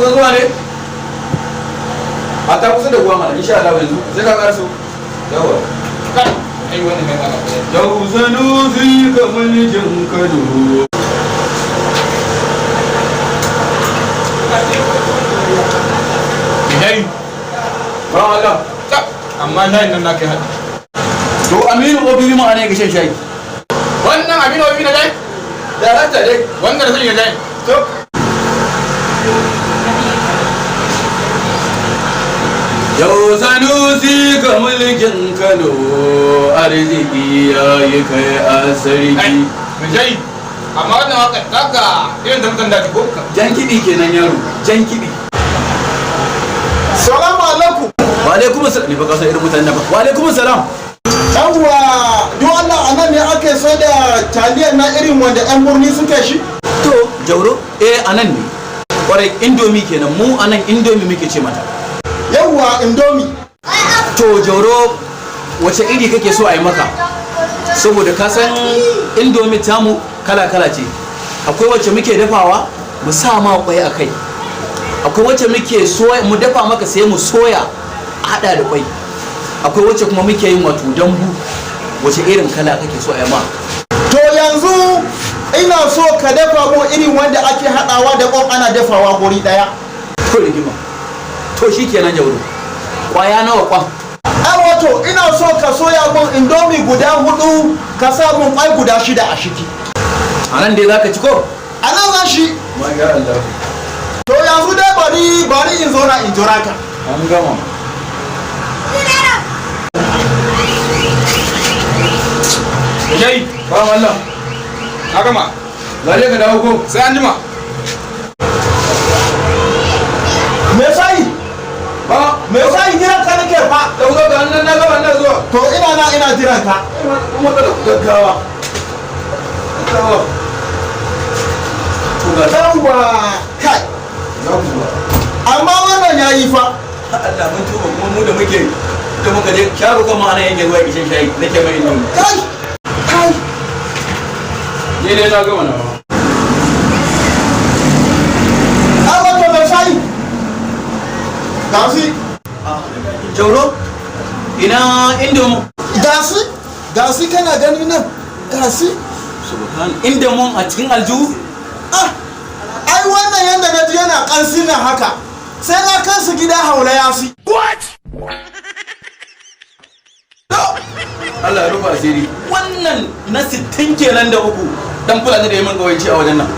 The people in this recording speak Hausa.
kusa zuwa ne a ta kusa da ruwa mana insha Allah yanzu sai ka karaso yawa kan ai wannan mai maka yau sanusi kamar jin kado dai ba Allah amma nan na kai hadi to aminu obi ma ne ga shan shayi wannan abin obi na dai da rata dai wannan da sai dai to yau sanusi ga mulkin Kano arziki ya yi kai a sarki jai amma wannan waka taka irin da mutan daji ko jan kiɗi kenan yaro jan kiɗi Salamu alaikum. wa alaikum salam ne ba ka san irin mutanen ba wa alaikum salam Yawwa, don Allah a nan ne ake sai da taliyar na irin wanda 'yan birni suke shi? to jauro anan ne kwarai indomi kenan mu anan indomi muke ce mata Yawwa, indomi. to jauro wace iri kake so a yi maka saboda ka san indomi tamu kala-kala ce akwai wacce muke dafawa mu sa ma kwai a kai akwai wacce muke soya mu dafa maka sai mu soya a hada da kwai akwai wacce kuma muke yin wato dambu wace irin kala kake so a yi ma To yanzu ina so ka dafa mu irin wanda ake haɗawa da ƙwan ana dafawa guri ɗaya. to rigima to shikenan jauro kwaya nawa kwan Ai wato ina so ka soya mun indomi guda 4 ka sa mun ƙwai guda 6 a shiki. a nan dai zaka ci ko A nan zan shi. masha Allah To yanzu dai bari in zo na in jira ka. an gama jai ba wallah na gama zale ka dawo ko sai an jima Me sai? ba Me sai jiran ka nake fa? dauka ga nan na gaba na zuwa To ina jiran ka. kuma ka gaggawa gaggawa to ga Yawwa, kai. yawwa Amma wannan yayi fa. Allah mun tuba kuma mu da muka je sharu kan ma'ana yake zuwa kishin shayi nake mai indomi Kai. Kai. ne dai na gama na Wato mai shayi. Gasi. jauro ina indomi Gasi kana gani nan. Gasi. subhan indomin a cikin aljihu Ai wannan yanda na ji yana kansi nan haka. Sai na kai su gida haula yasi. Allah ya rufa asiri wannan na 60 kenan da uku dan fulani da yayin gawanci a wajen nan